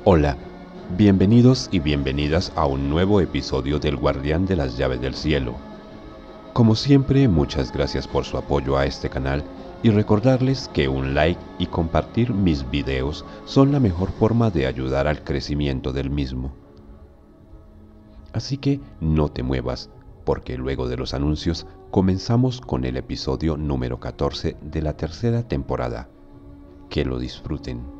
Hola, bienvenidos y bienvenidas a un nuevo episodio del Guardián de las Llaves del Cielo. Como siempre, muchas gracias por su apoyo a este canal y recordarles que un like y compartir mis videos son la mejor forma de ayudar al crecimiento del mismo. Así que no te muevas, porque luego de los anuncios comenzamos con el episodio número 14 de la tercera temporada. Que lo disfruten.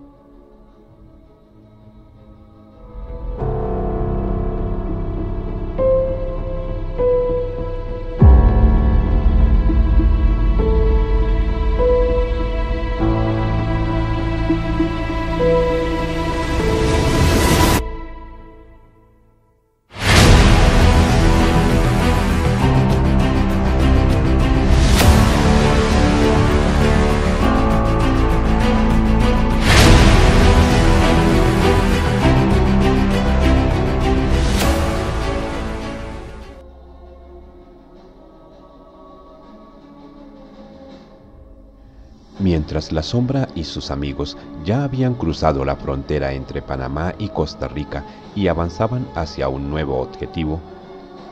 Mientras la Sombra y sus amigos ya habían cruzado la frontera entre Panamá y Costa Rica y avanzaban hacia un nuevo objetivo,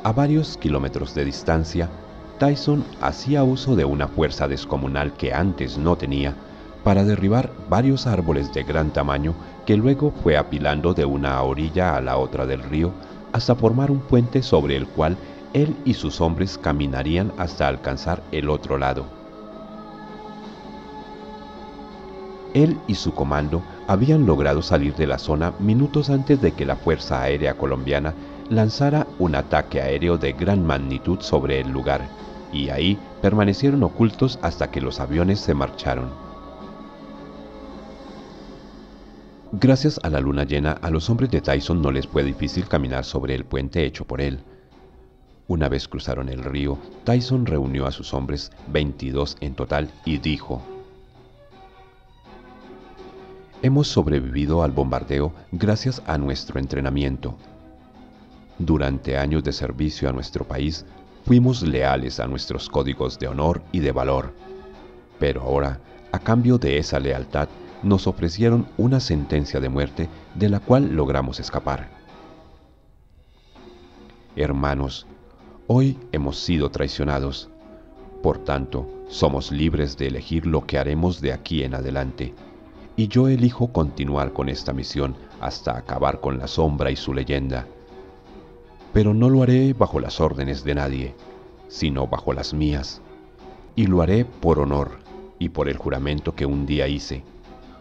a varios kilómetros de distancia, Tyson hacía uso de una fuerza descomunal que antes no tenía para derribar varios árboles de gran tamaño que luego fue apilando de una orilla a la otra del río hasta formar un puente sobre el cual él y sus hombres caminarían hasta alcanzar el otro lado. Él y su comando habían logrado salir de la zona minutos antes de que la Fuerza Aérea Colombiana lanzara un ataque aéreo de gran magnitud sobre el lugar, y ahí permanecieron ocultos hasta que los aviones se marcharon. Gracias a la luna llena, a los hombres de Tyson no les fue difícil caminar sobre el puente hecho por él. Una vez cruzaron el río, Tyson reunió a sus hombres, 22 en total, y dijo: Hemos sobrevivido al bombardeo gracias a nuestro entrenamiento. Durante años de servicio a nuestro país, fuimos leales a nuestros códigos de honor y de valor. Pero ahora, a cambio de esa lealtad, nos ofrecieron una sentencia de muerte de la cual logramos escapar. Hermanos, hoy hemos sido traicionados. Por tanto, somos libres de elegir lo que haremos de aquí en adelante. Y yo elijo continuar con esta misión hasta acabar con la Sombra y su leyenda. Pero no lo haré bajo las órdenes de nadie, sino bajo las mías. Y lo haré por honor y por el juramento que un día hice,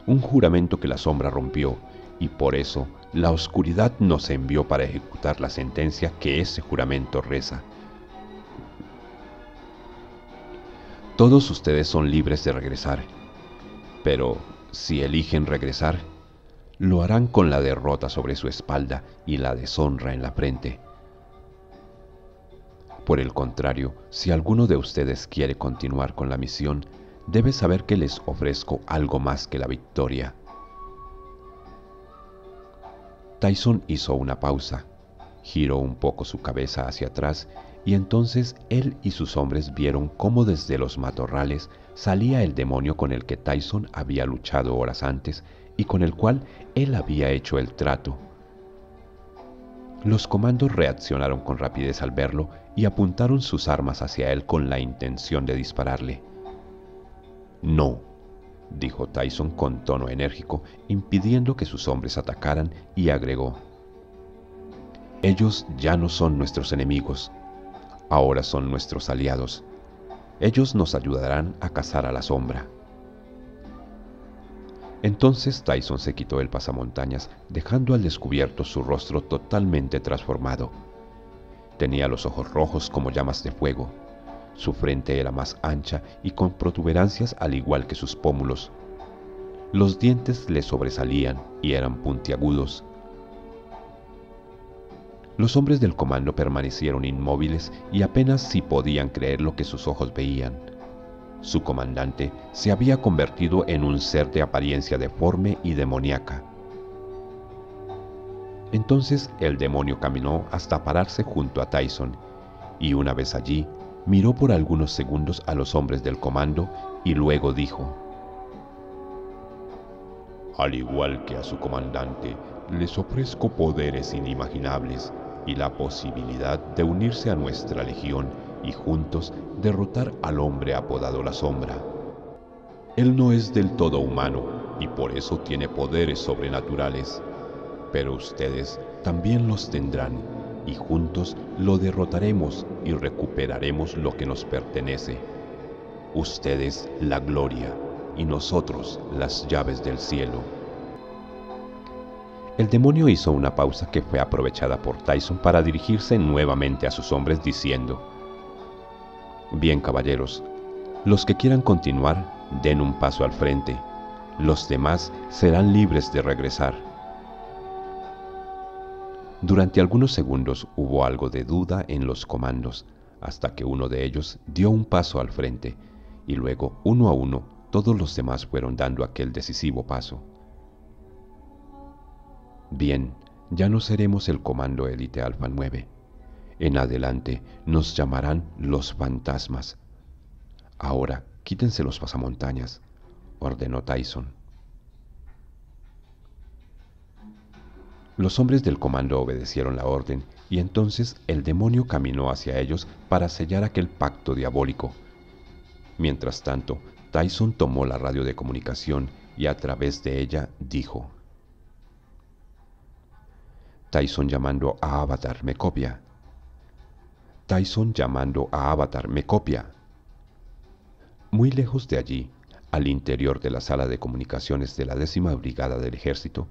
un juramento que la Sombra rompió, y por eso la oscuridad nos envió para ejecutar la sentencia que ese juramento reza. Todos ustedes son libres de regresar, pero si eligen regresar, lo harán con la derrota sobre su espalda y la deshonra en la frente. Por el contrario, si alguno de ustedes quiere continuar con la misión, debe saber que les ofrezco algo más que la victoria. Tyson hizo una pausa, giró un poco su cabeza hacia atrás y entonces él y sus hombres vieron cómo desde los matorrales salía el demonio con el que Tyson había luchado horas antes y con el cual él había hecho el trato. Los comandos reaccionaron con rapidez al verlo y apuntaron sus armas hacia él con la intención de dispararle. «No», dijo Tyson con tono enérgico, impidiendo que sus hombres atacaran, y agregó: «Ellos ya no son nuestros enemigos. Ahora son nuestros aliados. Ellos nos ayudarán a cazar a la Sombra». Entonces Tyson se quitó el pasamontañas, dejando al descubierto su rostro totalmente transformado. Tenía los ojos rojos como llamas de fuego. Su frente era más ancha y con protuberancias al igual que sus pómulos. Los dientes le sobresalían y eran puntiagudos. Los hombres del comando permanecieron inmóviles y apenas si podían creer lo que sus ojos veían. Su comandante se había convertido en un ser de apariencia deforme y demoníaca. Entonces el demonio caminó hasta pararse junto a Tyson, y una vez allí, miró por algunos segundos a los hombres del comando y luego dijo: «Al igual que a su comandante, les ofrezco poderes inimaginables y la posibilidad de unirse a nuestra legión y juntos derrotar al hombre apodado la Sombra. Él no es del todo humano y por eso tiene poderes sobrenaturales, pero ustedes también los tendrán y juntos lo derrotaremos y recuperaremos lo que nos pertenece. Ustedes la gloria y nosotros las llaves del cielo. El demonio hizo una pausa que fue aprovechada por Tyson para dirigirse nuevamente a sus hombres diciendo: Bien, caballeros, los que quieran continuar, den un paso al frente. Los demás serán libres de regresar. Durante algunos segundos hubo algo de duda en los comandos, hasta que uno de ellos dio un paso al frente, y luego, uno a uno, todos los demás fueron dando aquel decisivo paso. Bien, ya no seremos el Comando Élite Alfa 9. En adelante nos llamarán los Fantasmas. Ahora, quítense los pasamontañas, ordenó Tyson. Los hombres del comando obedecieron la orden y entonces el demonio caminó hacia ellos para sellar aquel pacto diabólico. Mientras tanto, Tyson tomó la radio de comunicación y a través de ella dijo: Tyson llamando a Avatar, ¿me copia? Tyson llamando a Avatar, ¿me copia? Muy lejos de allí, al interior de la sala de comunicaciones de la 10ª Brigada del Ejército,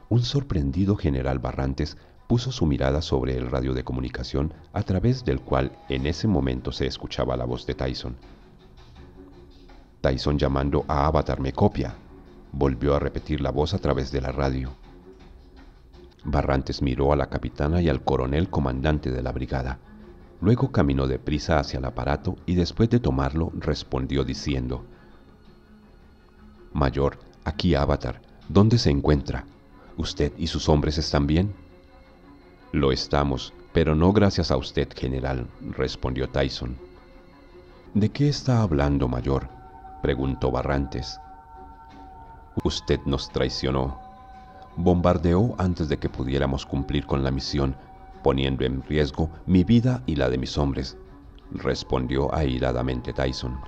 un sorprendido general Barrantes puso su mirada sobre el radio de comunicación a través del cual en ese momento se escuchaba la voz de Tyson. Tyson llamando a Avatar, ¿me copia? Volvió a repetir la voz a través de la radio. Barrantes miró a la capitana y al coronel comandante de la brigada. Luego caminó deprisa hacia el aparato y después de tomarlo respondió diciendo: Mayor, aquí Avatar, ¿dónde se encuentra? ¿Usted y sus hombres están bien? Lo estamos, pero no gracias a usted, general, respondió Tyson. ¿De qué está hablando, mayor?, preguntó Barrantes. Usted nos traicionó. Bombardeó antes de que pudiéramos cumplir con la misión, poniendo en riesgo mi vida y la de mis hombres, respondió airadamente Tyson.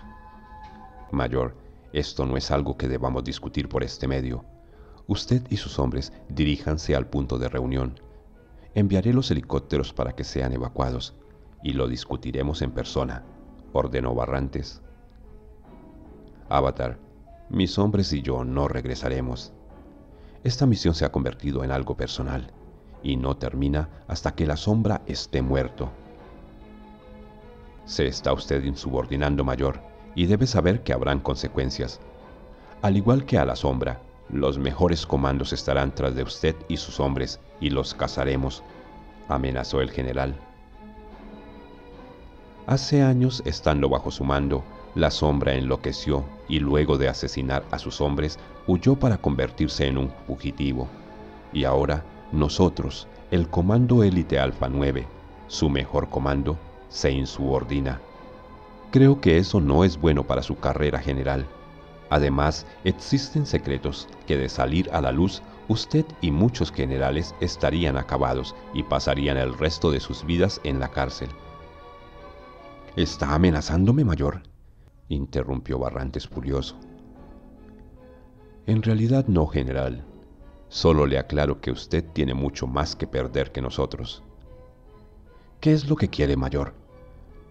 Mayor, esto no es algo que debamos discutir por este medio. Usted y sus hombres diríjanse al punto de reunión. Enviaré los helicópteros para que sean evacuados y lo discutiremos en persona, ordenó Barrantes. Avatar, mis hombres y yo no regresaremos. Esta misión se ha convertido en algo personal y no termina hasta que la Sombra esté muerto. Se está usted insubordinando, mayor, y debe saber que habrán consecuencias. Al igual que a la Sombra, los mejores comandos estarán tras de usted y sus hombres y los cazaremos, amenazó el general. Hace años, estando bajo su mando, la Sombra enloqueció y luego de asesinar a sus hombres, huyó para convertirse en un fugitivo. Y ahora, nosotros, el Comando Élite Alfa 9, su mejor comando, se insubordina. Creo que eso no es bueno para su carrera general. Además, existen secretos que de salir a la luz, usted y muchos generales estarían acabados y pasarían el resto de sus vidas en la cárcel. ¿Está amenazándome, mayor?, interrumpió Barrantes furioso. En realidad no, general. Solo le aclaro que usted tiene mucho más que perder que nosotros. ¿Qué es lo que quiere, mayor?,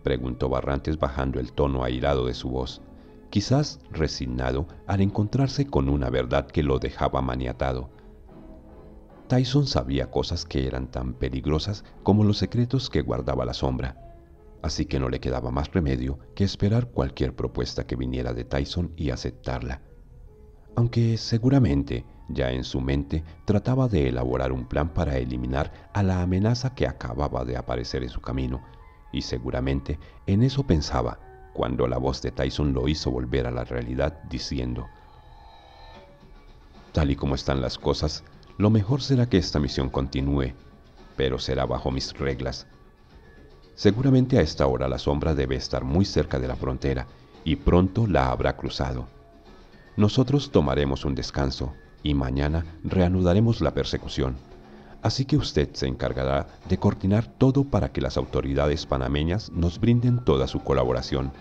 preguntó Barrantes bajando el tono airado de su voz, quizás resignado al encontrarse con una verdad que lo dejaba maniatado. Tyson sabía cosas que eran tan peligrosas como los secretos que guardaba la Sombra, así que no le quedaba más remedio que esperar cualquier propuesta que viniera de Tyson y aceptarla, aunque seguramente ya en su mente trataba de elaborar un plan para eliminar a la amenaza que acababa de aparecer en su camino, y seguramente en eso pensaba cuando la voz de Tyson lo hizo volver a la realidad diciendo: tal y como están las cosas, lo mejor será que esta misión continúe, pero será bajo mis reglas. Seguramente a esta hora la Sombra debe estar muy cerca de la frontera y pronto la habrá cruzado. Nosotros tomaremos un descanso, y mañana reanudaremos la persecución. Así que usted se encargará de coordinar todo para que las autoridades panameñas nos brinden toda su colaboración.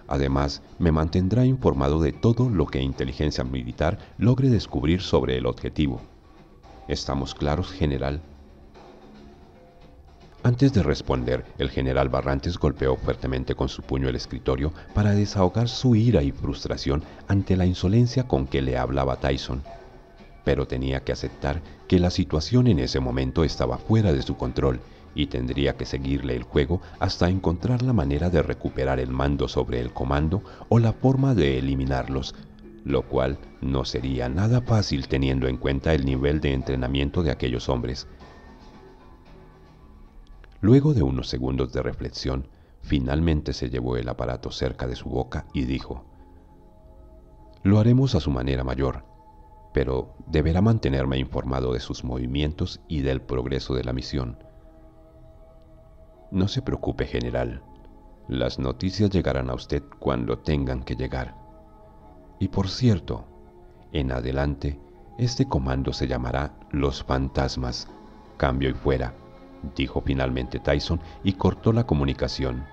Además, me mantendrá informado de todo lo que inteligencia militar logre descubrir sobre el objetivo. ¿Estamos claros, general? Antes de responder, el general Barrantes golpeó fuertemente con su puño el escritorio para desahogar su ira y frustración ante la insolencia con que le hablaba Tyson. Pero tenía que aceptar que la situación en ese momento estaba fuera de su control y tendría que seguirle el juego hasta encontrar la manera de recuperar el mando sobre el comando o la forma de eliminarlos, lo cual no sería nada fácil teniendo en cuenta el nivel de entrenamiento de aquellos hombres. Luego de unos segundos de reflexión, finalmente se llevó el aparato cerca de su boca y dijo: «Lo haremos a su manera, mayor, pero deberá mantenerme informado de sus movimientos y del progreso de la misión». «No se preocupe, general. Las noticias llegarán a usted cuando tengan que llegar. Y por cierto, en adelante, este comando se llamará Los Fantasmas. Cambio y fuera», dijo finalmente Tyson y cortó la comunicación.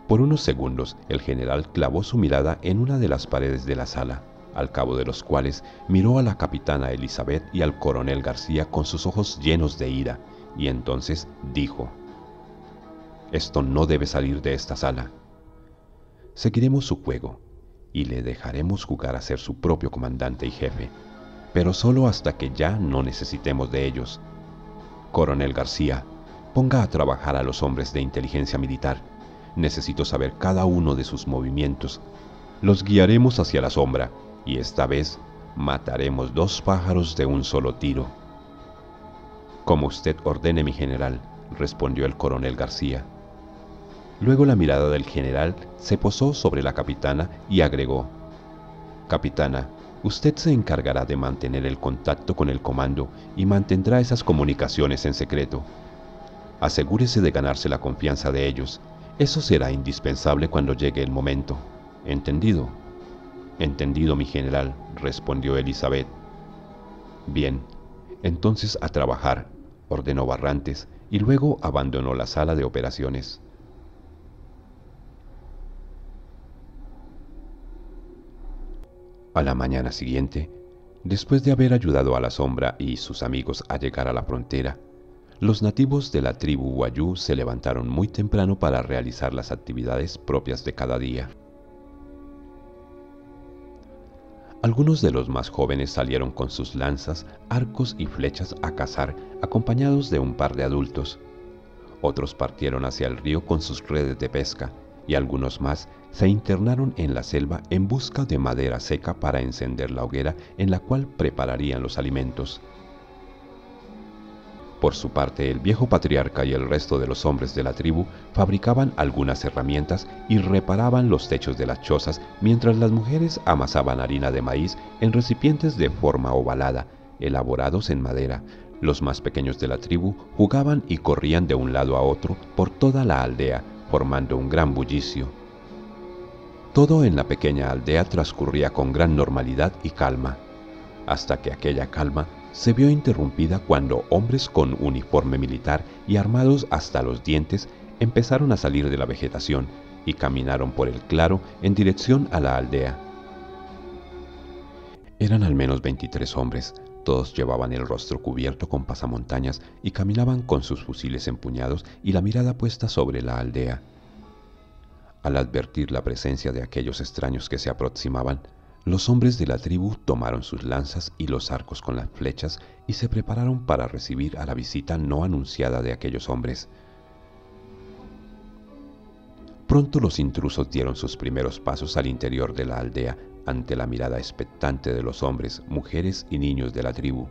Por unos segundos, el general clavó su mirada en una de las paredes de la sala, al cabo de los cuales miró a la capitana Elizabeth y al coronel García con sus ojos llenos de ira, y entonces dijo: «Esto no debe salir de esta sala. Seguiremos su juego, y le dejaremos jugar a ser su propio comandante y jefe, pero solo hasta que ya no necesitemos de ellos. Coronel García, ponga a trabajar a los hombres de inteligencia militar. Necesito saber cada uno de sus movimientos. Los guiaremos hacia la sombra, y esta vez mataremos 2 pájaros de un solo tiro». «Como usted ordene, mi general», respondió el coronel García. Luego la mirada del general se posó sobre la capitana y agregó: «Capitana, usted se encargará de mantener el contacto con el comando y mantendrá esas comunicaciones en secreto. Asegúrese de ganarse la confianza de ellos. Eso será indispensable cuando llegue el momento. ¿Entendido?» «Entendido, mi general», respondió Elizabeth. «Bien, entonces a trabajar», ordenó Barrantes, y luego abandonó la sala de operaciones. A la mañana siguiente, después de haber ayudado a la sombra y sus amigos a llegar a la frontera, los nativos de la tribu Wayuu se levantaron muy temprano para realizar las actividades propias de cada día. Algunos de los más jóvenes salieron con sus lanzas, arcos y flechas a cazar, acompañados de un par de adultos. Otros partieron hacia el río con sus redes de pesca, y algunos más se internaron en la selva en busca de madera seca para encender la hoguera en la cual prepararían los alimentos. Por su parte, el viejo patriarca y el resto de los hombres de la tribu fabricaban algunas herramientas y reparaban los techos de las chozas, mientras las mujeres amasaban harina de maíz en recipientes de forma ovalada, elaborados en madera. Los más pequeños de la tribu jugaban y corrían de un lado a otro por toda la aldea, formando un gran bullicio. Todo en la pequeña aldea transcurría con gran normalidad y calma, hasta que aquella calma se vio interrumpida cuando hombres con uniforme militar y armados hasta los dientes empezaron a salir de la vegetación y caminaron por el claro en dirección a la aldea. Eran al menos 23 hombres, todos llevaban el rostro cubierto con pasamontañas y caminaban con sus fusiles empuñados y la mirada puesta sobre la aldea. Al advertir la presencia de aquellos extraños que se aproximaban, los hombres de la tribu tomaron sus lanzas y los arcos con las flechas y se prepararon para recibir a la visita no anunciada de aquellos hombres. Pronto los intrusos dieron sus primeros pasos al interior de la aldea ante la mirada expectante de los hombres, mujeres y niños de la tribu.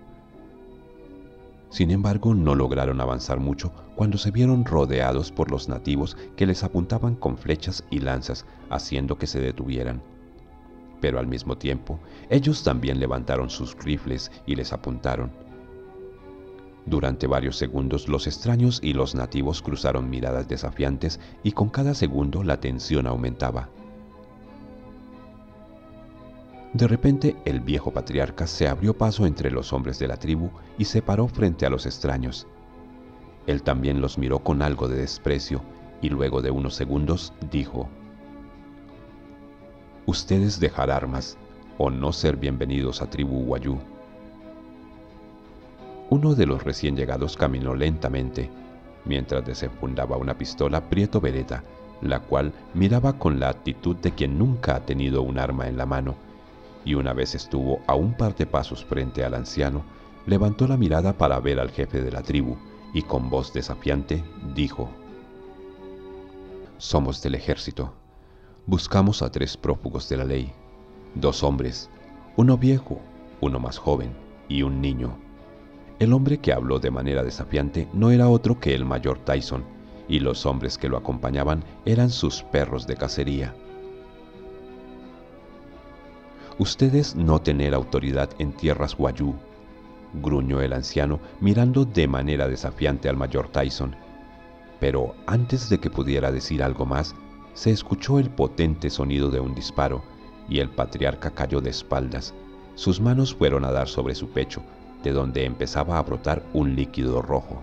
Sin embargo, no lograron avanzar mucho cuando se vieron rodeados por los nativos que les apuntaban con flechas y lanzas, haciendo que se detuvieran. Pero al mismo tiempo, ellos también levantaron sus rifles y les apuntaron. Durante varios segundos, los extraños y los nativos cruzaron miradas desafiantes y con cada segundo la tensión aumentaba. De repente el viejo patriarca se abrió paso entre los hombres de la tribu y se paró frente a los extraños. Él también los miró con algo de desprecio y luego de unos segundos dijo: «Ustedes dejar armas o no ser bienvenidos a tribu Wayuu». Uno de los recién llegados caminó lentamente, mientras desenfundaba una pistola Prieto Beretta, la cual miraba con la actitud de quien nunca ha tenido un arma en la mano, y una vez estuvo a un par de pasos frente al anciano, levantó la mirada para ver al jefe de la tribu y con voz desafiante dijo: «Somos del ejército. Buscamos a 3 prófugos de la ley, 2 hombres, uno viejo, uno más joven y un niño». El hombre que habló de manera desafiante no era otro que el mayor Tyson, y los hombres que lo acompañaban eran sus perros de cacería. «Ustedes no tener autoridad en tierras Wayuu», gruñó el anciano mirando de manera desafiante al mayor Tyson. Pero antes de que pudiera decir algo más, se escuchó el potente sonido de un disparo y el patriarca cayó de espaldas. Sus manos fueron a dar sobre su pecho, de donde empezaba a brotar un líquido rojo.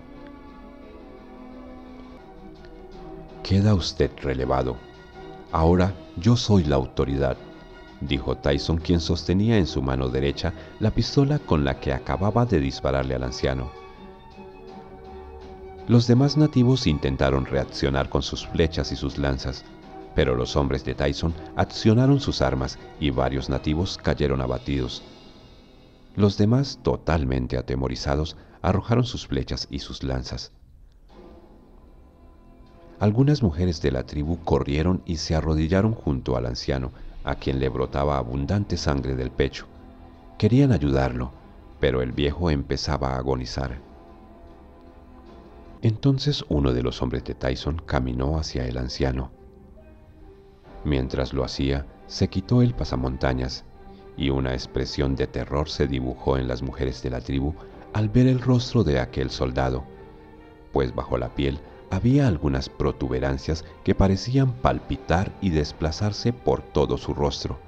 «Queda usted relevado. Ahora yo soy la autoridad», dijo Tyson, quien sostenía en su mano derecha la pistola con la que acababa de dispararle al anciano. Los demás nativos intentaron reaccionar con sus flechas y sus lanzas, pero los hombres de Tyson accionaron sus armas y varios nativos cayeron abatidos. Los demás, totalmente atemorizados, arrojaron sus flechas y sus lanzas. Algunas mujeres de la tribu corrieron y se arrodillaron junto al anciano, a quien le brotaba abundante sangre del pecho. Querían ayudarlo, pero el viejo empezaba a agonizar. Entonces uno de los hombres de Tyson caminó hacia el anciano. Mientras lo hacía, se quitó el pasamontañas, y una expresión de terror se dibujó en las mujeres de la tribu al ver el rostro de aquel soldado, pues bajo la piel había algunas protuberancias que parecían palpitar y desplazarse por todo su rostro.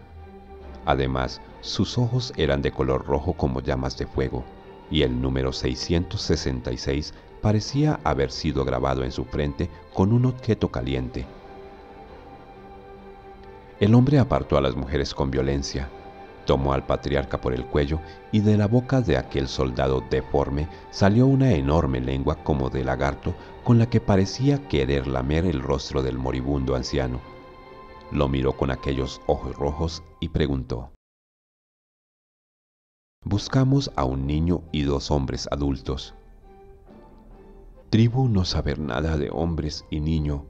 Además, sus ojos eran de color rojo como llamas de fuego, y el número 666 parecía haber sido grabado en su frente con un objeto caliente. El hombre apartó a las mujeres con violencia, tomó al patriarca por el cuello y de la boca de aquel soldado deforme salió una enorme lengua como de lagarto con la que parecía querer lamer el rostro del moribundo anciano. Lo miró con aquellos ojos rojos y preguntó: «Buscamos a un niño y 2 hombres adultos». «Tribu no saber nada de hombres y niño»,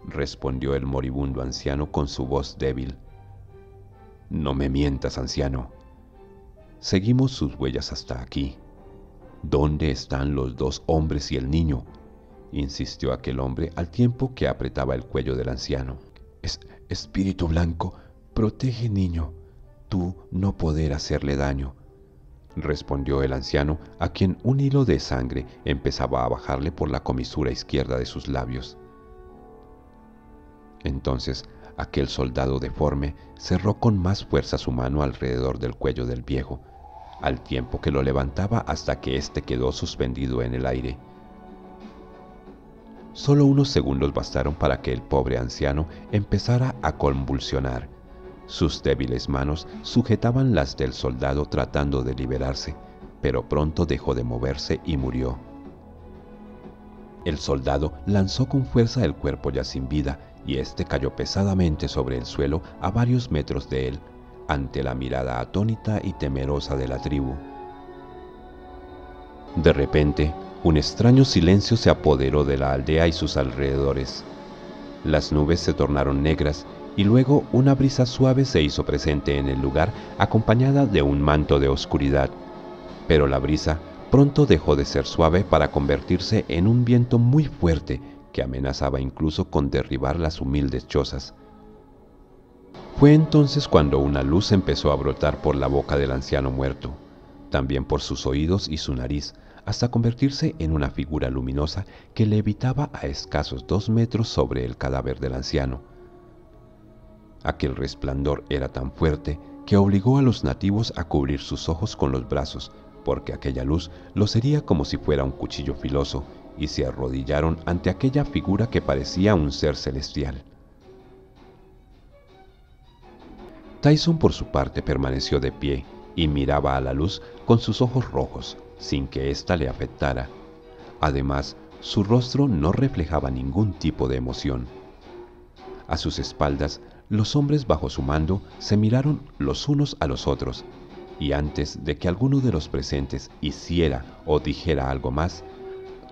respondió el moribundo anciano con su voz débil. «No me mientas, anciano. Seguimos sus huellas hasta aquí. ¿Dónde están los 2 hombres y el niño?», insistió aquel hombre al tiempo que apretaba el cuello del anciano. «Espíritu blanco, protege niño. Tú no poder hacerle daño», respondió el anciano, a quien un hilo de sangre empezaba a bajarle por la comisura izquierda de sus labios. Entonces aquel soldado deforme cerró con más fuerza su mano alrededor del cuello del viejo, al tiempo que lo levantaba hasta que éste quedó suspendido en el aire. Solo unos segundos bastaron para que el pobre anciano empezara a convulsionar. Sus débiles manos sujetaban las del soldado tratando de liberarse, pero pronto dejó de moverse y murió. El soldado lanzó con fuerza el cuerpo ya sin vida, y éste cayó pesadamente sobre el suelo a varios metros de él, ante la mirada atónita y temerosa de la tribu. De repente, un extraño silencio se apoderó de la aldea y sus alrededores. Las nubes se tornaron negras y luego una brisa suave se hizo presente en el lugar, acompañada de un manto de oscuridad. Pero la brisa pronto dejó de ser suave para convertirse en un viento muy fuerte que amenazaba incluso con derribar las humildes chozas. Fue entonces cuando una luz empezó a brotar por la boca del anciano muerto, también por sus oídos y su nariz, hasta convertirse en una figura luminosa que levitaba a escasos 2 metros sobre el cadáver del anciano. Aquel resplandor era tan fuerte que obligó a los nativos a cubrir sus ojos con los brazos, porque aquella luz los hería como si fuera un cuchillo filoso, y se arrodillaron ante aquella figura que parecía un ser celestial. Tyson por su parte permaneció de pie y miraba a la luz con sus ojos rojos, sin que ésta le afectara. Además, su rostro no reflejaba ningún tipo de emoción. A sus espaldas, los hombres bajo su mando se miraron los unos a los otros, y antes de que alguno de los presentes hiciera o dijera algo más,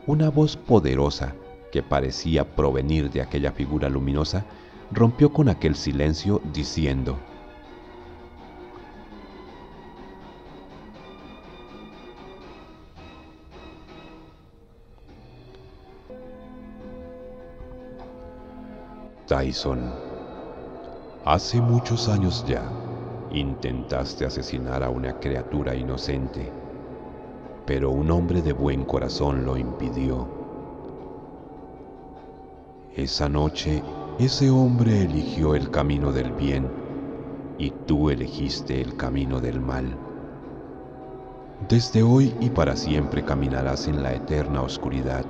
una voz poderosa, que parecía provenir de aquella figura luminosa, rompió con aquel silencio diciendo: Tyson, hace muchos años ya intentaste asesinar a una criatura inocente, pero un hombre de buen corazón lo impidió. Esa noche, ese hombre eligió el camino del bien y tú elegiste el camino del mal. Desde hoy y para siempre caminarás en la eterna oscuridad,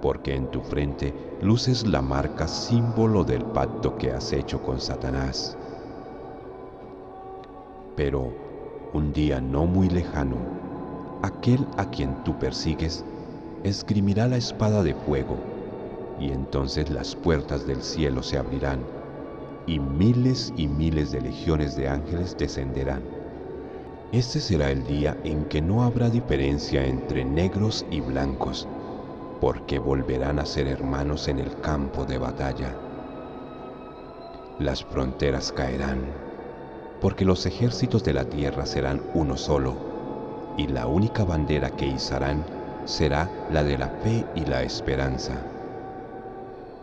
porque en tu frente luces la marca símbolo del pacto que has hecho con Satanás. Pero un día no muy lejano, aquel a quien tú persigues esgrimirá la espada de fuego, y entonces las puertas del cielo se abrirán, y miles de legiones de ángeles descenderán. Este será el día en que no habrá diferencia entre negros y blancos, porque volverán a ser hermanos en el campo de batalla. Las fronteras caerán, porque los ejércitos de la tierra serán uno solo, y la única bandera que izarán será la de la fe y la esperanza.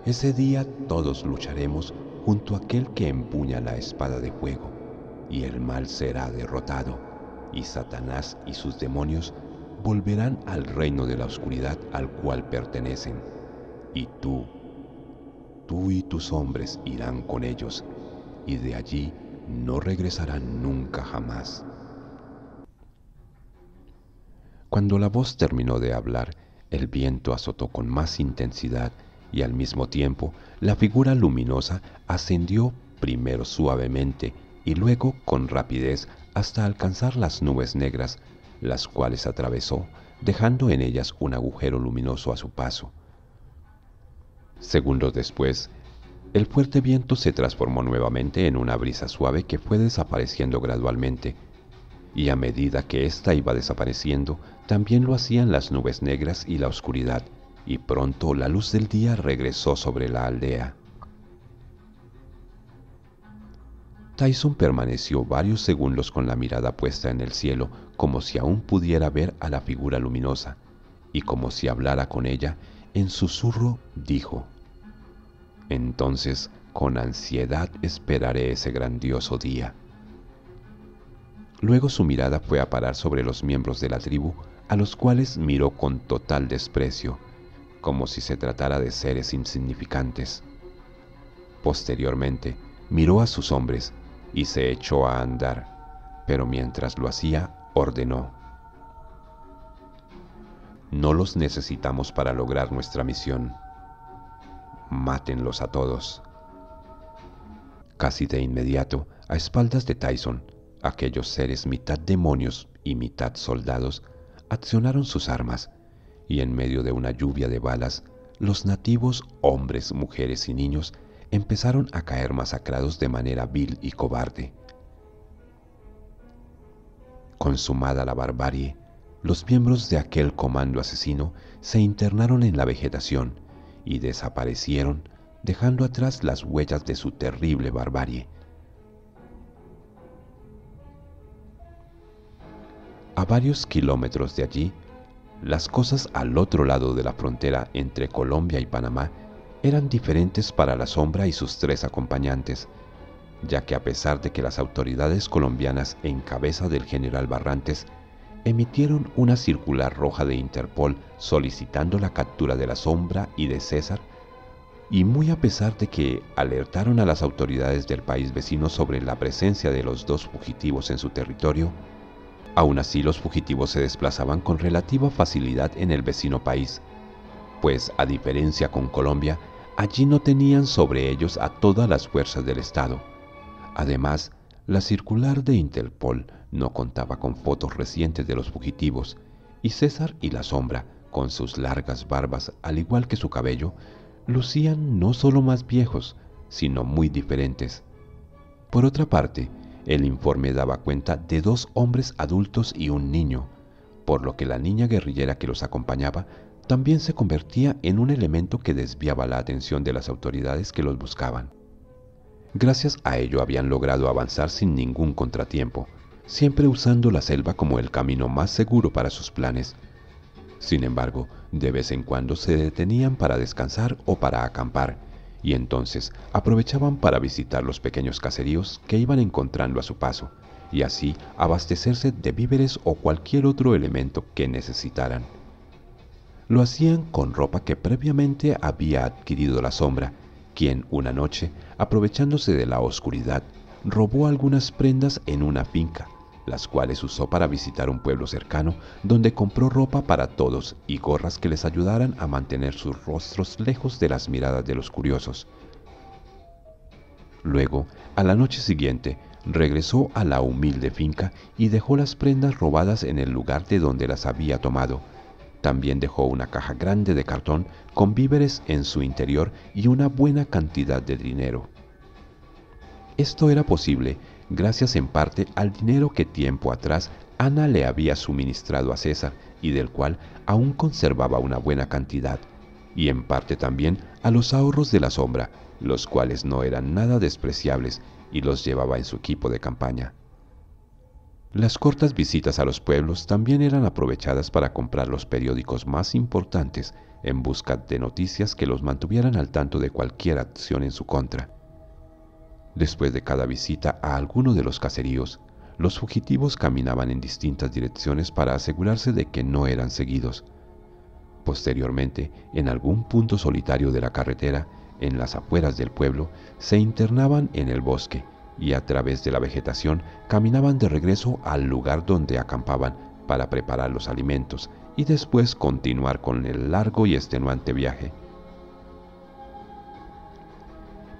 Ese día todos lucharemos junto a aquel que empuña la espada de fuego, y el mal será derrotado, y Satanás y sus demonios volverán al reino de la oscuridad al cual pertenecen, y tú y tus hombres irán con ellos, y de allí no regresarán nunca jamás. Cuando la voz terminó de hablar, el viento azotó con más intensidad y al mismo tiempo la figura luminosa ascendió primero suavemente y luego con rapidez hasta alcanzar las nubes negras, las cuales atravesó, dejando en ellas un agujero luminoso a su paso. Segundos después, el fuerte viento se transformó nuevamente en una brisa suave que fue desapareciendo gradualmente, y a medida que ésta iba desapareciendo, también lo hacían las nubes negras y la oscuridad, y pronto la luz del día regresó sobre la aldea. Tyson permaneció varios segundos con la mirada puesta en el cielo, como si aún pudiera ver a la figura luminosa, y como si hablara con ella, en susurro dijo: «Entonces, con ansiedad esperaré ese grandioso día». Luego su mirada fue a parar sobre los miembros de la tribu, a los cuales miró con total desprecio, como si se tratara de seres insignificantes. Posteriormente, miró a sus hombres y se echó a andar, pero mientras lo hacía, ordenó: «No los necesitamos para lograr nuestra misión. Mátenlos a todos». Casi de inmediato, a espaldas de Tyson, aquellos seres mitad demonios y mitad soldados accionaron sus armas, y en medio de una lluvia de balas, los nativos, hombres, mujeres y niños, empezaron a caer masacrados de manera vil y cobarde. Consumada la barbarie, los miembros de aquel comando asesino se internaron en la vegetación y desaparecieron, dejando atrás las huellas de su terrible barbarie. A varios kilómetros de allí, las cosas al otro lado de la frontera entre Colombia y Panamá eran diferentes para la Sombra y sus tres acompañantes, ya que a pesar de que las autoridades colombianas en cabeza del general Barrantes emitieron una circular roja de Interpol solicitando la captura de la Sombra y de César, y muy a pesar de que alertaron a las autoridades del país vecino sobre la presencia de los dos fugitivos en su territorio, aún así los fugitivos se desplazaban con relativa facilidad en el vecino país, pues a diferencia con Colombia, allí no tenían sobre ellos a todas las fuerzas del Estado. Además, la circular de Interpol no contaba con fotos recientes de los fugitivos, y César y la Sombra, con sus largas barbas al igual que su cabello, lucían no solo más viejos, sino muy diferentes. Por otra parte, el informe daba cuenta de 2 hombres adultos y un niño, por lo que la niña guerrillera que los acompañaba también se convertía en un elemento que desviaba la atención de las autoridades que los buscaban. Gracias a ello habían logrado avanzar sin ningún contratiempo, siempre usando la selva como el camino más seguro para sus planes. Sin embargo, de vez en cuando se detenían para descansar o para acampar, y entonces aprovechaban para visitar los pequeños caseríos que iban encontrando a su paso, y así abastecerse de víveres o cualquier otro elemento que necesitaran. Lo hacían con ropa que previamente había adquirido la Sombra, quien una noche, aprovechándose de la oscuridad, robó algunas prendas en una finca, las cuales usó para visitar un pueblo cercano donde compró ropa para todos y gorras que les ayudaran a mantener sus rostros lejos de las miradas de los curiosos. Luego, a la noche siguiente, regresó a la humilde finca y dejó las prendas robadas en el lugar de donde las había tomado. También dejó una caja grande de cartón con víveres en su interior y una buena cantidad de dinero. Esto era posible gracias en parte al dinero que tiempo atrás Ana le había suministrado a César y del cual aún conservaba una buena cantidad, y en parte también a los ahorros de la Sombra, los cuales no eran nada despreciables y los llevaba en su equipo de campaña. Las cortas visitas a los pueblos también eran aprovechadas para comprar los periódicos más importantes en busca de noticias que los mantuvieran al tanto de cualquier acción en su contra. Después de cada visita a alguno de los caseríos, los fugitivos caminaban en distintas direcciones para asegurarse de que no eran seguidos. Posteriormente, en algún punto solitario de la carretera, en las afueras del pueblo, se internaban en el bosque y a través de la vegetación caminaban de regreso al lugar donde acampaban para preparar los alimentos y después continuar con el largo y extenuante viaje.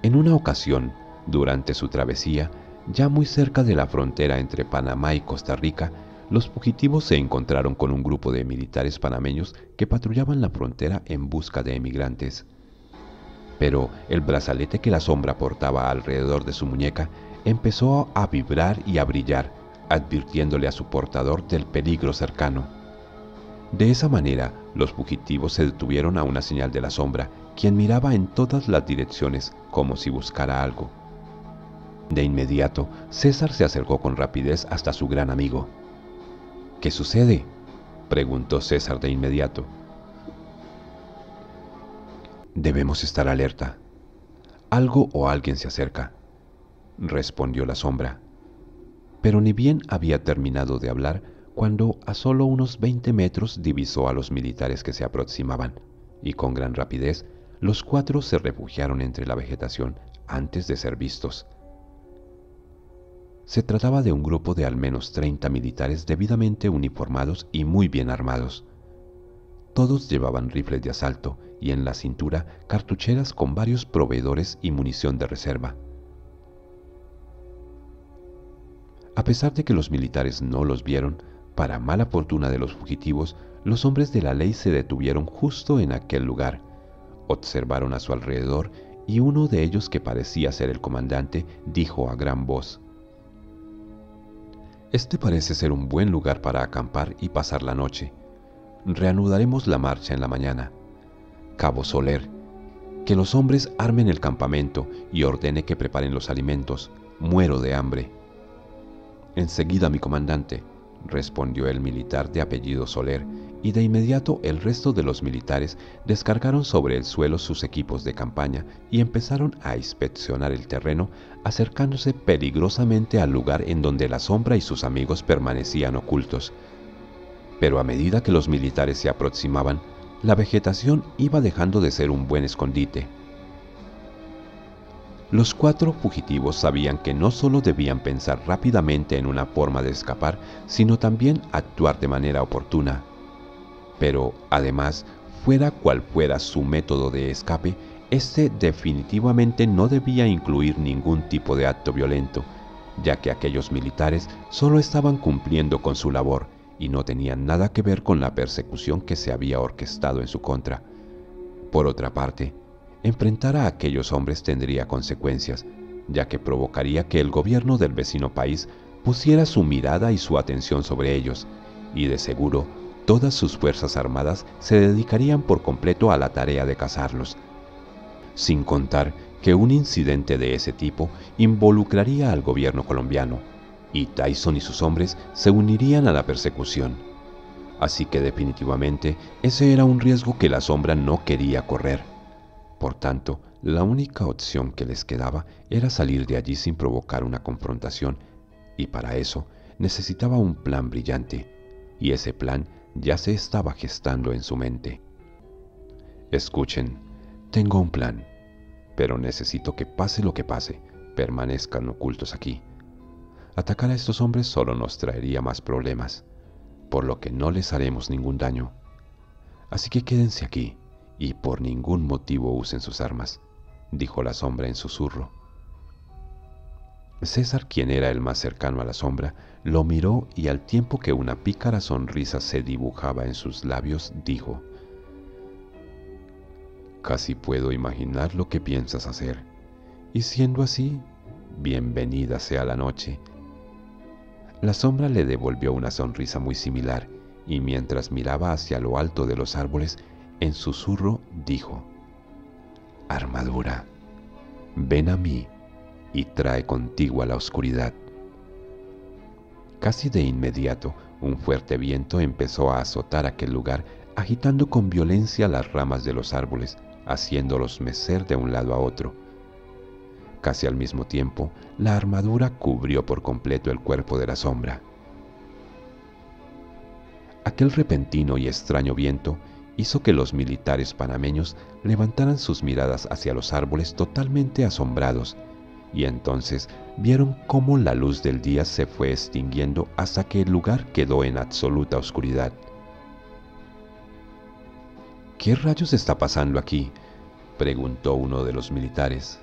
En una ocasión, durante su travesía, ya muy cerca de la frontera entre Panamá y Costa Rica, los fugitivos se encontraron con un grupo de militares panameños que patrullaban la frontera en busca de emigrantes. Pero el brazalete que la Sombra portaba alrededor de su muñeca empezó a vibrar y a brillar, advirtiéndole a su portador del peligro cercano. De esa manera, los fugitivos se detuvieron a una señal de la Sombra, quien miraba en todas las direcciones como si buscara algo. De inmediato, César se acercó con rapidez hasta su gran amigo. «¿Qué sucede?», preguntó César de inmediato. «Debemos estar alerta. Algo o alguien se acerca», respondió la Sombra. Pero ni bien había terminado de hablar cuando a solo unos 20 metros divisó a los militares que se aproximaban, y con gran rapidez los 4 se refugiaron entre la vegetación antes de ser vistos. Se trataba de un grupo de al menos 30 militares debidamente uniformados y muy bien armados. Todos llevaban rifles de asalto y en la cintura cartucheras con varios proveedores y munición de reserva. A pesar de que los militares no los vieron, para mala fortuna de los fugitivos, los hombres de la ley se detuvieron justo en aquel lugar, observaron a su alrededor y uno de ellos, que parecía ser el comandante, dijo a gran voz: «Este parece ser un buen lugar para acampar y pasar la noche. Reanudaremos la marcha en la mañana. Cabo Soler, que los hombres armen el campamento y ordene que preparen los alimentos. Muero de hambre». «Enseguida, mi comandante», respondió el militar de apellido Soler, y de inmediato el resto de los militares descargaron sobre el suelo sus equipos de campaña y empezaron a inspeccionar el terreno, acercándose peligrosamente al lugar en donde la Sombra y sus amigos permanecían ocultos. Pero a medida que los militares se aproximaban, la vegetación iba dejando de ser un buen escondite. Los 4 fugitivos sabían que no solo debían pensar rápidamente en una forma de escapar, sino también actuar de manera oportuna. Pero, además, fuera cual fuera su método de escape, este definitivamente no debía incluir ningún tipo de acto violento, ya que aquellos militares solo estaban cumpliendo con su labor y no tenían nada que ver con la persecución que se había orquestado en su contra. Por otra parte, enfrentar a aquellos hombres tendría consecuencias, ya que provocaría que el gobierno del vecino país pusiera su mirada y su atención sobre ellos, y de seguro todas sus fuerzas armadas se dedicarían por completo a la tarea de cazarlos. Sin contar que un incidente de ese tipo involucraría al gobierno colombiano, y Tyson y sus hombres se unirían a la persecución. Así que definitivamente ese era un riesgo que la sombra no quería correr. Por tanto, la única opción que les quedaba era salir de allí sin provocar una confrontación, y para eso necesitaba un plan brillante, y ese plan ya se estaba gestando en su mente. Escuchen, tengo un plan, pero necesito que pase lo que pase, permanezcan ocultos aquí. Atacar a estos hombres solo nos traería más problemas, por lo que no les haremos ningún daño. Así que quédense aquí y por ningún motivo usen sus armas, dijo la sombra en susurro. César, quien era el más cercano a la sombra, lo miró y al tiempo que una pícara sonrisa se dibujaba en sus labios, dijo: «Casi puedo imaginar lo que piensas hacer, y siendo así, bienvenida sea la noche». La sombra le devolvió una sonrisa muy similar, y mientras miraba hacia lo alto de los árboles, en susurro dijo: «Armadura, ven a mí y trae contigo a la oscuridad». Casi de inmediato, un fuerte viento empezó a azotar aquel lugar, agitando con violencia las ramas de los árboles, haciéndolos mecer de un lado a otro. Casi al mismo tiempo, la armadura cubrió por completo el cuerpo de la sombra. Aquel repentino y extraño viento hizo que los militares panameños levantaran sus miradas hacia los árboles totalmente asombrados, y entonces vieron cómo la luz del día se fue extinguiendo hasta que el lugar quedó en absoluta oscuridad. «¿Qué rayos está pasando aquí?», preguntó uno de los militares.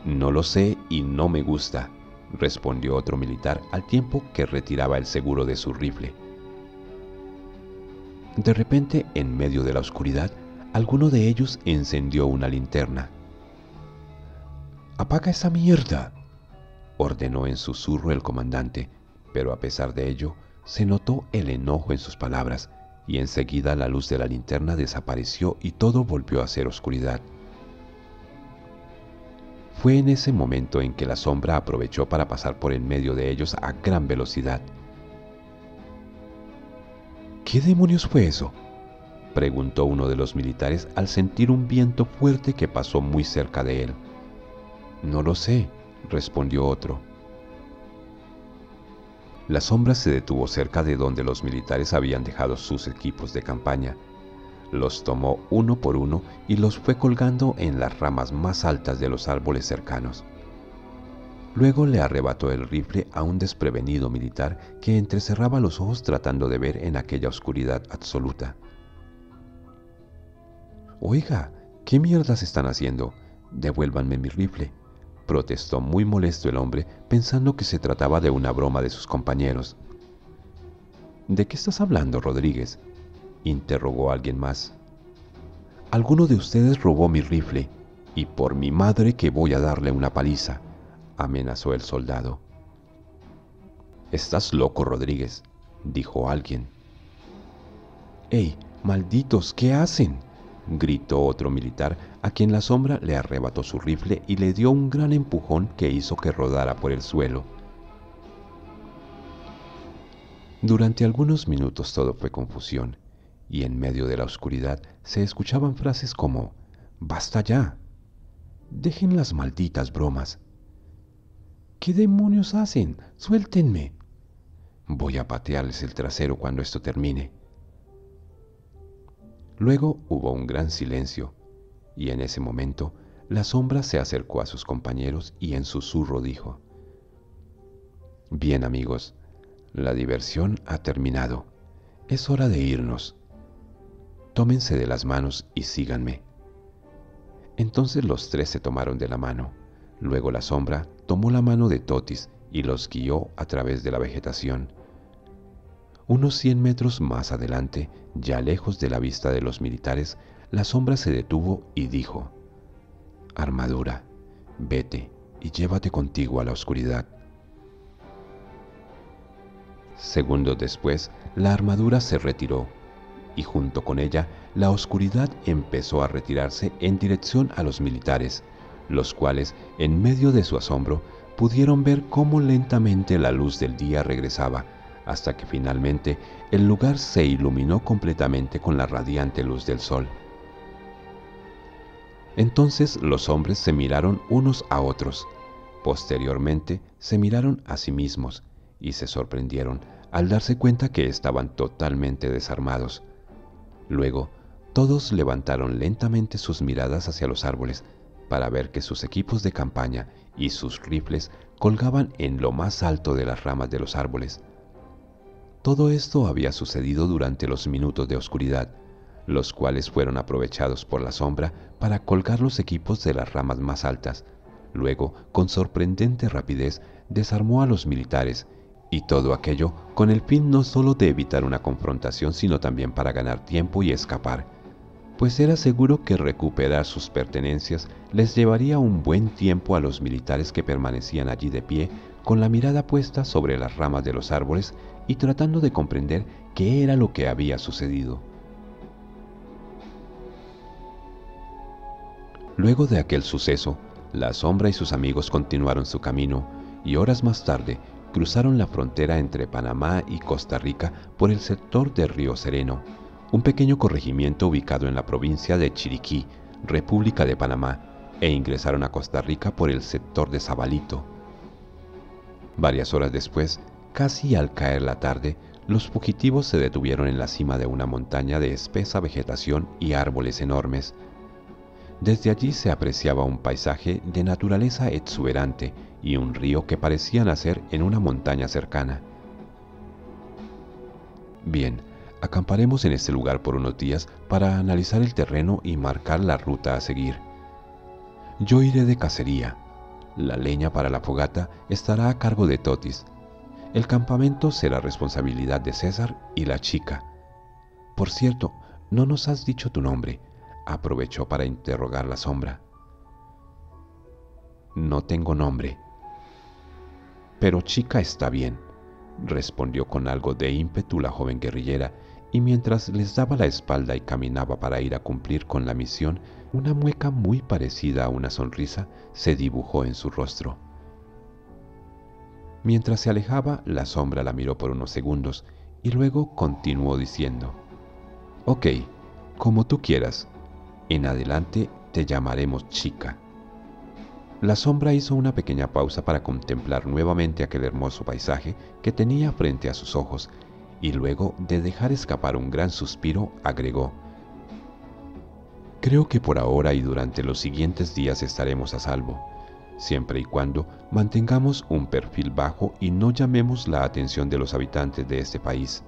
«No lo sé y no me gusta», respondió otro militar al tiempo que retiraba el seguro de su rifle. De repente, en medio de la oscuridad, alguno de ellos encendió una linterna. «¡Apaga esa mierda!», ordenó en susurro el comandante, pero a pesar de ello, se notó el enojo en sus palabras, y enseguida la luz de la linterna desapareció y todo volvió a ser oscuridad. Fue en ese momento en que la sombra aprovechó para pasar por en medio de ellos a gran velocidad. «¿Qué demonios fue eso?», preguntó uno de los militares al sentir un viento fuerte que pasó muy cerca de él. «No lo sé», respondió otro. La sombra se detuvo cerca de donde los militares habían dejado sus equipos de campaña. Los tomó uno por uno y los fue colgando en las ramas más altas de los árboles cercanos. Luego le arrebató el rifle a un desprevenido militar que entrecerraba los ojos tratando de ver en aquella oscuridad absoluta. «Oiga, ¿qué mierdas están haciendo? Devuélvanme mi rifle», protestó muy molesto el hombre, pensando que se trataba de una broma de sus compañeros. «¿De qué estás hablando, Rodríguez?», interrogó alguien más. «Alguno de ustedes robó mi rifle, y por mi madre que voy a darle una paliza», amenazó el soldado. «Estás loco, Rodríguez», dijo alguien. «¡Ey, malditos, qué hacen!», gritó otro militar, a quien la sombra le arrebató su rifle y le dio un gran empujón que hizo que rodara por el suelo. Durante algunos minutos todo fue confusión, y en medio de la oscuridad se escuchaban frases como «¡Basta ya! ¡Dejen las malditas bromas! ¿Qué demonios hacen? ¡Suéltenme! Voy a patearles el trasero cuando esto termine». Luego hubo un gran silencio, y en ese momento La sombra se acercó a sus compañeros y en susurro dijo: «Bien, amigos, la diversión ha terminado. Es hora de irnos. Tómense de las manos y síganme». Entonces los tres se tomaron de la mano. Luego la sombra tomó la mano de Totis y los guió a través de la vegetación. Unos 100 metros más adelante, ya lejos de la vista de los militares, la sombra se detuvo y dijo: «Armadura, vete y llévate contigo a la oscuridad». Segundos después, la armadura se retiró y junto con ella, la oscuridad empezó a retirarse en dirección a los militares, los cuales, en medio de su asombro, pudieron ver cómo lentamente la luz del día regresaba, hasta que finalmente el lugar se iluminó completamente con la radiante luz del sol. Entonces los hombres se miraron unos a otros. Posteriormente se miraron a sí mismos y se sorprendieron al darse cuenta que estaban totalmente desarmados. Luego, todos levantaron lentamente sus miradas hacia los árboles para ver que sus equipos de campaña y sus rifles colgaban en lo más alto de las ramas de los árboles. Todo esto había sucedido durante los minutos de oscuridad, los cuales fueron aprovechados por la sombra para colgar los equipos de las ramas más altas. Luego, con sorprendente rapidez, desarmó a los militares, y todo aquello con el fin no solo de evitar una confrontación, sino también para ganar tiempo y escapar, pues era seguro que recuperar sus pertenencias les llevaría un buen tiempo a los militares que permanecían allí de pie, con la mirada puesta sobre las ramas de los árboles y tratando de comprender qué era lo que había sucedido. Luego de aquel suceso, la sombra y sus amigos continuaron su camino y horas más tarde cruzaron la frontera entre Panamá y Costa Rica por el sector de Río Sereno, un pequeño corregimiento ubicado en la provincia de Chiriquí, República de Panamá, e ingresaron a Costa Rica por el sector de Sabalito. Varias horas después, casi al caer la tarde, los fugitivos se detuvieron en la cima de una montaña de espesa vegetación y árboles enormes. Desde allí se apreciaba un paisaje de naturaleza exuberante y un río que parecía nacer en una montaña cercana. Bien, acamparemos en este lugar por unos días para analizar el terreno y marcar la ruta a seguir. Yo iré de cacería. La leña para la fogata estará a cargo de Totis. El campamento será responsabilidad de César y la chica. Por cierto, no nos has dicho tu nombre. Aprovechó para interrogar la sombra. No tengo nombre. Pero chica está bien, respondió con algo de ímpetu la joven guerrillera, y mientras les daba la espalda y caminaba para ir a cumplir con la misión, una mueca muy parecida a una sonrisa se dibujó en su rostro. Mientras se alejaba, la sombra la miró por unos segundos y luego continuó diciendo: «Ok, como tú quieras. En adelante te llamaremos chica». La sombra hizo una pequeña pausa para contemplar nuevamente aquel hermoso paisaje que tenía frente a sus ojos, y luego de dejar escapar un gran suspiro, agregó: «Creo que por ahora y durante los siguientes días estaremos a salvo, siempre y cuando mantengamos un perfil bajo y no llamemos la atención de los habitantes de este país.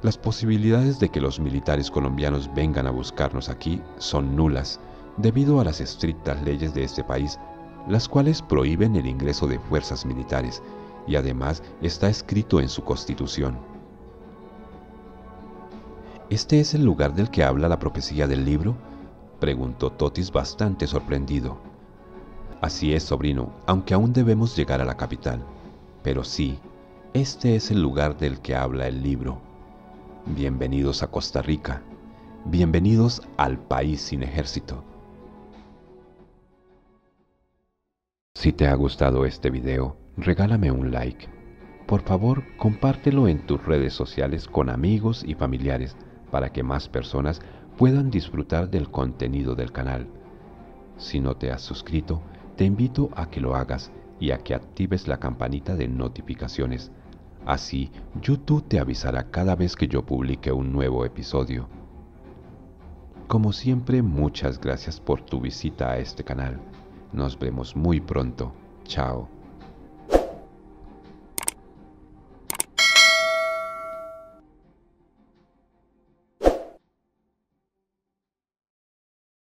Las posibilidades de que los militares colombianos vengan a buscarnos aquí son nulas, debido a las estrictas leyes de este país, las cuales prohíben el ingreso de fuerzas militares, y además está escrito en su Constitución». «¿Este es el lugar del que habla la profecía del libro?», preguntó Totis bastante sorprendido. «Así es, sobrino, aunque aún debemos llegar a la capital. Pero sí, este es el lugar del que habla el libro. Bienvenidos a Costa Rica. Bienvenidos al país sin ejército». Si te ha gustado este video, regálame un like. Por favor, compártelo en tus redes sociales con amigos y familiares para que más personas puedan disfrutar del contenido del canal. Si no te has suscrito, te invito a que lo hagas y a que actives la campanita de notificaciones. Así, YouTube te avisará cada vez que yo publique un nuevo episodio. Como siempre, muchas gracias por tu visita a este canal. Nos vemos muy pronto. Chao.